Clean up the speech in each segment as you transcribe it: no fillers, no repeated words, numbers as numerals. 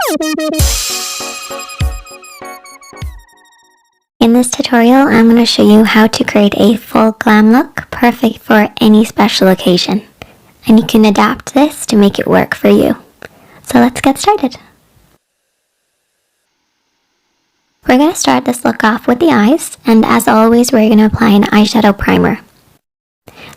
In this tutorial, I'm going to show you how to create a full glam look, perfect for any special occasion. And you can adapt this to make it work for you. So let's get started. We're going to start this look off with the eyes, and as always, we're going to apply an eyeshadow primer.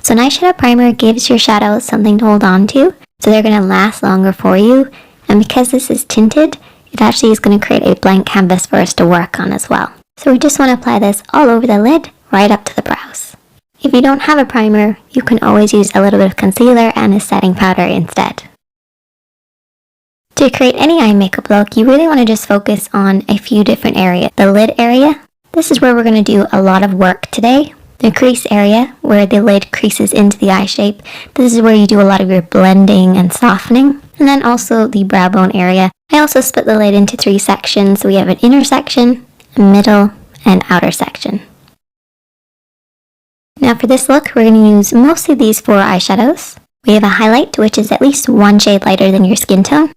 So an eyeshadow primer gives your shadows something to hold on to, so they're going to last longer for you. And because this is tinted, it actually is going to create a blank canvas for us to work on as well. So we just want to apply this all over the lid, right up to the brows. If you don't have a primer, you can always use a little bit of concealer and a setting powder instead. To create any eye makeup look, you really want to just focus on a few different areas. The lid area, this is where we're going to do a lot of work today. The crease area, where the lid creases into the eye shape, this is where you do a lot of your blending and softening. And then also the brow bone area. I also split the lid into 3 sections. So we have an inner section, a middle, and outer section. Now for this look, we're going to use mostly these 4 eyeshadows. We have a highlight, which is at least 1 shade lighter than your skin tone,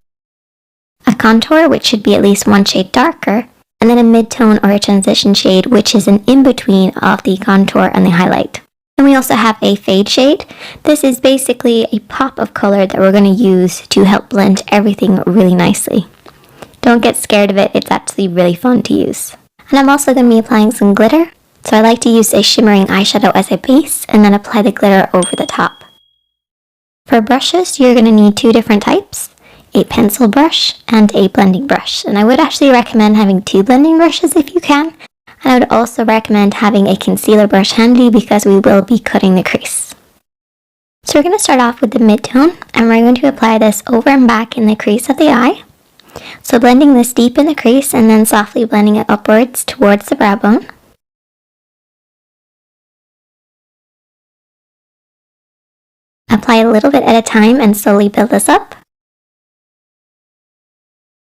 a contour, which should be at least 1 shade darker, and then a mid-tone or a transition shade, which is an in-between of the contour and the highlight. And we also have a fade shade. This is basically a pop of color that we're going to use to help blend everything really nicely. Don't get scared of it, it's actually really fun to use. And I'm also going to be applying some glitter. So I like to use a shimmering eyeshadow as a base and then apply the glitter over the top. For brushes, you're going to need 2 different types, a pencil brush and a blending brush. And I would actually recommend having 2 blending brushes if you can. And I would also recommend having a concealer brush handy because we will be cutting the crease. So we're going to start off with the mid-tone, and we're going to apply this over and back in the crease of the eye. So blending this deep in the crease and then softly blending it upwards towards the brow bone. Apply a little bit at a time and slowly build this up.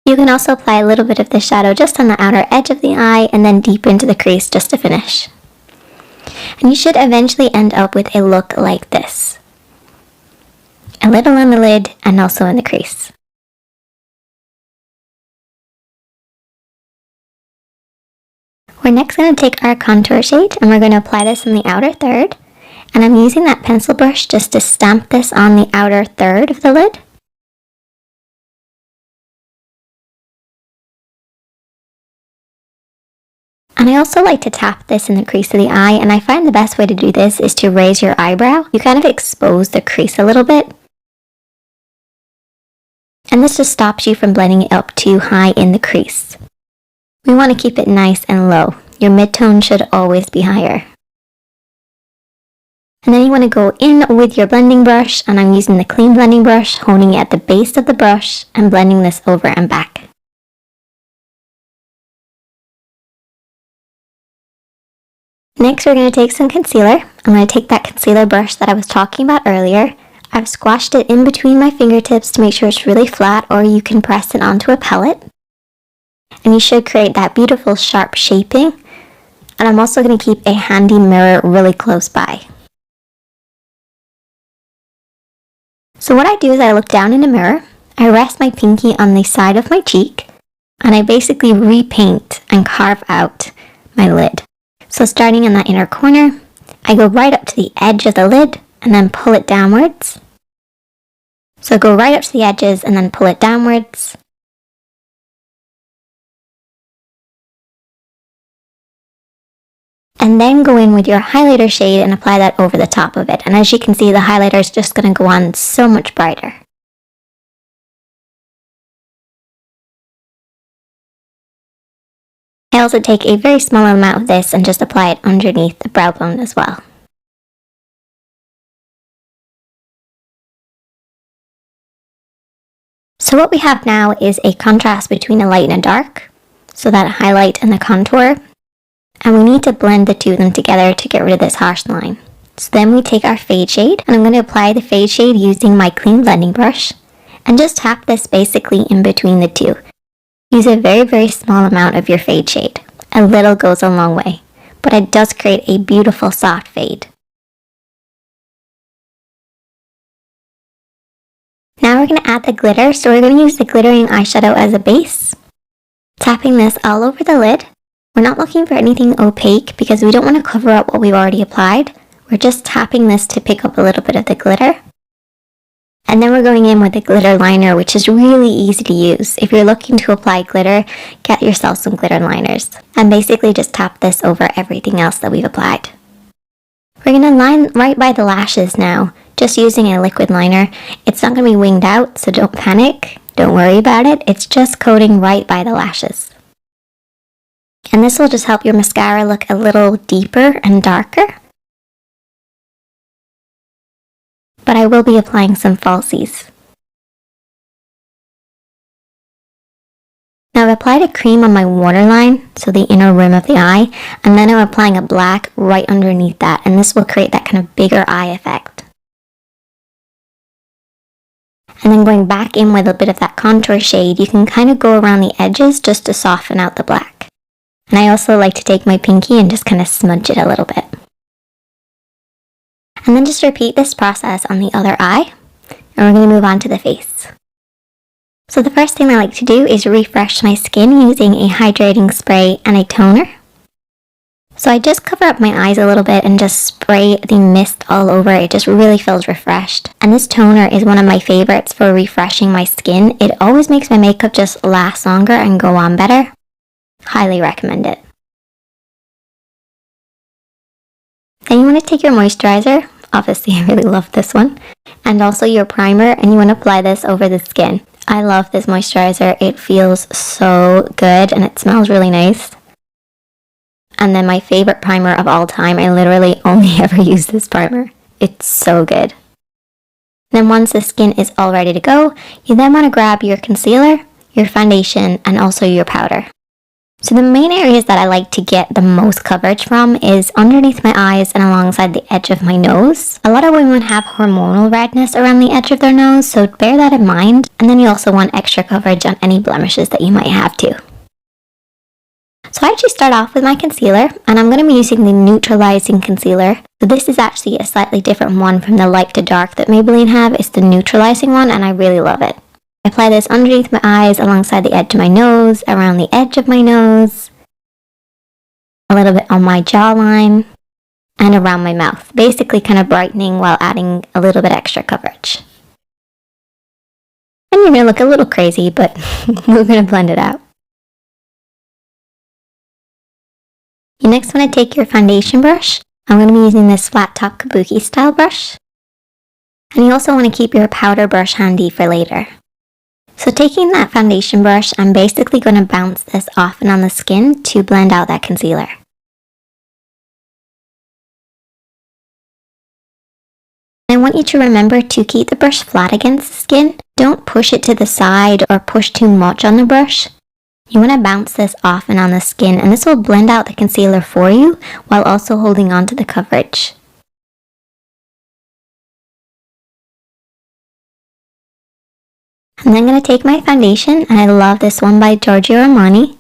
You can also apply a little bit of the shadow just on the outer edge of the eye and then deep into the crease just to finish. And you should eventually end up with a look like this. A little on the lid and also in the crease. We're next going to take our contour shade and we're going to apply this in the outer third. And I'm using that pencil brush just to stamp this on the outer third of the lid. And I also like to tap this in the crease of the eye, and I find the best way to do this is to raise your eyebrow. You kind of expose the crease a little bit. And this just stops you from blending it up too high in the crease. We want to keep it nice and low. Your mid-tone should always be higher. And then you want to go in with your blending brush, and I'm using the clean blending brush, honing it at the base of the brush and blending this over and back. Next, we're going to take some concealer. I'm going to take that concealer brush that I was talking about earlier. I've squashed it in between my fingertips to make sure it's really flat, or you can press it onto a palette. And you should create that beautiful sharp shaping. And I'm also going to keep a handy mirror really close by. So what I do is I look down in the mirror, I rest my pinky on the side of my cheek, and I basically repaint and carve out my lid. So starting in that inner corner, I go right up to the edge of the lid and then pull it downwards. So go right up to the edges and then pull it downwards. And then go in with your highlighter shade and apply that over the top of it. And as you can see, the highlighter is just going to go on so much brighter. I also take a very small amount of this and just apply it underneath the brow bone as well. So what we have now is a contrast between a light and a dark, so that highlight and the contour, and we need to blend the 2 of them together to get rid of this harsh line. So then we take our fade shade, and I'm going to apply the fade shade using my clean blending brush, and just tap this basically in between the 2. Use a very, very small amount of your fade shade. A little goes a long way, but it does create a beautiful soft fade. Now we're going to add the glitter, so we're going to use the glittering eyeshadow as a base. Tapping this all over the lid. We're not looking for anything opaque because we don't want to cover up what we've already applied. We're just tapping this to pick up a little bit of the glitter. And then we're going in with a glitter liner, which is really easy to use. If you're looking to apply glitter, get yourself some glitter liners. And basically just tap this over everything else that we've applied. We're going to line right by the lashes now, just using a liquid liner. It's not going to be winged out, so don't panic. Don't worry about it. It's just coating right by the lashes. And this will just help your mascara look a little deeper and darker. But I will be applying some falsies. Now I've applied a cream on my waterline, so the inner rim of the eye, and then I'm applying a black right underneath that, and this will create that kind of bigger eye effect. And then going back in with a bit of that contour shade, you can kind of go around the edges just to soften out the black. And I also like to take my pinky and just kind of smudge it a little bit. And then just repeat this process on the other eye, and we're going to move on to the face. So the first thing I like to do is refresh my skin using a hydrating spray and a toner. So I just cover up my eyes a little bit and just spray the mist all over. It just really feels refreshed. And this toner is one of my favorites for refreshing my skin. It always makes my makeup just last longer and go on better. Highly recommend it. Then you want to take your moisturizer. Obviously, I really love this one. And also your primer, and you want to apply this over the skin. I love this moisturizer. It feels so good and it smells really nice. And then my favorite primer of all time, I literally only ever use this primer. It's so good. Then once the skin is all ready to go, you then want to grab your concealer, your foundation, and also your powder. So the main areas that I like to get the most coverage from is underneath my eyes and alongside the edge of my nose. A lot of women have hormonal redness around the edge of their nose, so bear that in mind. And then you also want extra coverage on any blemishes that you might have too. So I actually start off with my concealer, and I'm going to be using the neutralizing concealer. So this is actually a slightly different one from the light to dark that Maybelline have. It's the neutralizing one, and I really love it. I apply this underneath my eyes, alongside the edge of my nose, around the edge of my nose, a little bit on my jawline, and around my mouth. Basically kind of brightening while adding a little bit extra coverage. And you're going to look a little crazy, but we're going to blend it out. You next want to take your foundation brush. I'm going to be using this flat top kabuki style brush. And you also want to keep your powder brush handy for later. So taking that foundation brush, I'm basically going to bounce this off and on the skin to blend out that concealer. I want you to remember to keep the brush flat against the skin. Don't push it to the side or push too much on the brush. You want to bounce this off and on the skin, and this will blend out the concealer for you while also holding on to the coverage. And then I'm going to take my foundation, and I love this one by Giorgio Armani.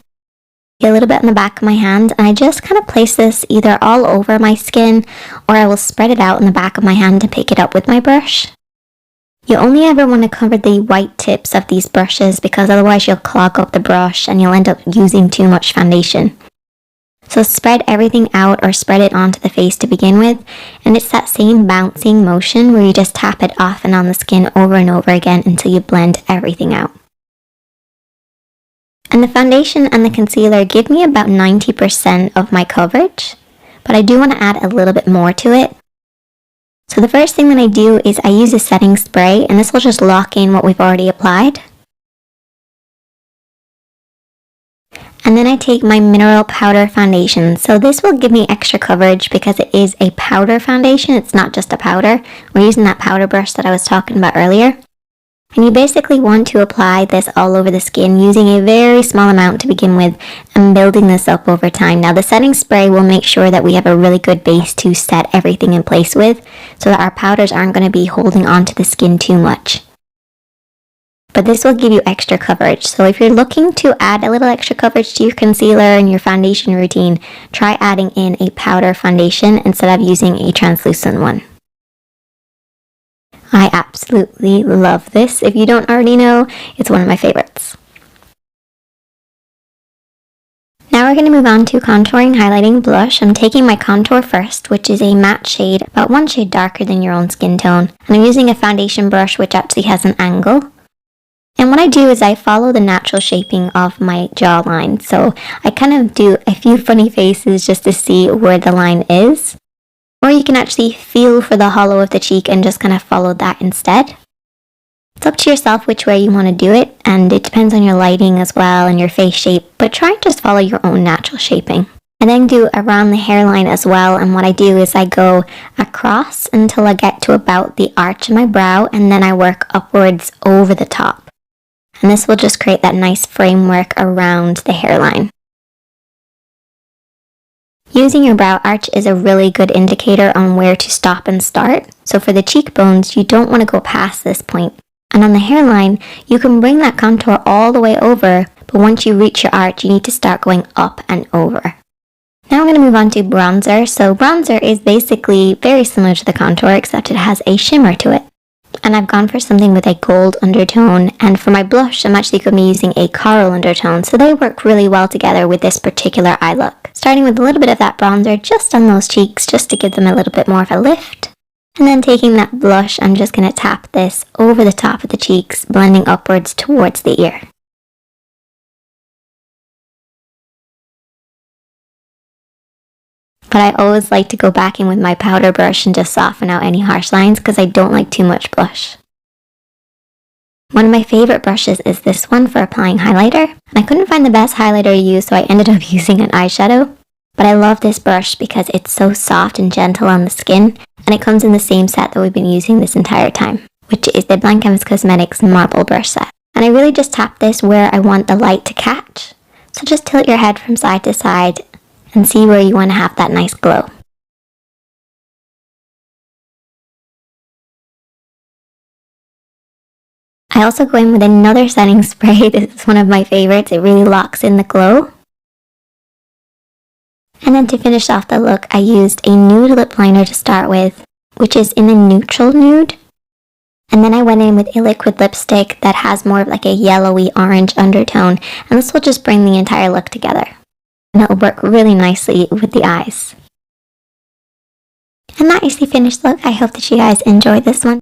Get a little bit on the back of my hand, and I just kind of place this either all over my skin, or I will spread it out in the back of my hand to pick it up with my brush. You only ever want to cover the white tips of these brushes because otherwise you'll clog up the brush and you'll end up using too much foundation. So spread everything out or spread it onto the face to begin with, and it's that same bouncing motion where you just tap it off and on the skin over and over again until you blend everything out. And the foundation and the concealer give me about 90% of my coverage, but I do want to add a little bit more to it. So the first thing that I do is I use a setting spray, and this will just lock in what we've already applied. And then I take my mineral powder foundation. So this will give me extra coverage because it is a powder foundation. It's not just a powder. We're using that powder brush that I was talking about earlier. And you basically want to apply this all over the skin using a very small amount to begin with and building this up over time. Now the setting spray will make sure that we have a really good base to set everything in place with so that our powders aren't going to be holding onto the skin too much. But this will give you extra coverage. So if you're looking to add a little extra coverage to your concealer and your foundation routine, try adding in a powder foundation instead of using a translucent one. I absolutely love this. If you don't already know, it's one of my favorites. Now we're going to move on to contouring, highlighting, blush. I'm taking my contour first, which is a matte shade, about one shade darker than your own skin tone. And I'm using a foundation brush which actually has an angle. And what I do is I follow the natural shaping of my jawline. So I kind of do a few funny faces just to see where the line is. Or you can actually feel for the hollow of the cheek and just kind of follow that instead. It's up to yourself which way you want to do it, and it depends on your lighting as well and your face shape, but try and just follow your own natural shaping. I then do around the hairline as well, and what I do is I go across until I get to about the arch of my brow, and then I work upwards over the top. And this will just create that nice framework around the hairline. Using your brow arch is a really good indicator on where to stop and start. So for the cheekbones, you don't want to go past this point. And on the hairline, you can bring that contour all the way over, but once you reach your arch, you need to start going up and over. Now I'm going to move on to bronzer. So bronzer is basically very similar to the contour, except it has a shimmer to it. And I've gone for something with a gold undertone, and for my blush, I'm actually going to be using a coral undertone, so they work really well together with this particular eye look. Starting with a little bit of that bronzer just on those cheeks, just to give them a little bit more of a lift. And then taking that blush, I'm just going to tap this over the top of the cheeks, blending upwards towards the ear. But I always like to go back in with my powder brush and just soften out any harsh lines because I don't like too much blush. One of my favorite brushes is this one for applying highlighter. And I couldn't find the best highlighter to use, so I ended up using an eyeshadow. But I love this brush because it's so soft and gentle on the skin, and it comes in the same set that we've been using this entire time, which is the Blank Canvas Cosmetics Marble Brush Set. And I really just tap this where I want the light to catch. So just tilt your head from side to side and see where you want to have that nice glow. I also go in with another setting spray. This is one of my favorites. It really locks in the glow. And then to finish off the look, I used a nude lip liner to start with, which is in a neutral nude. And then I went in with a liquid lipstick that has more of like a yellowy orange undertone, and this will just bring the entire look together. And it will work really nicely with the eyes. And that is the finished look. I hope that you guys enjoyed this one.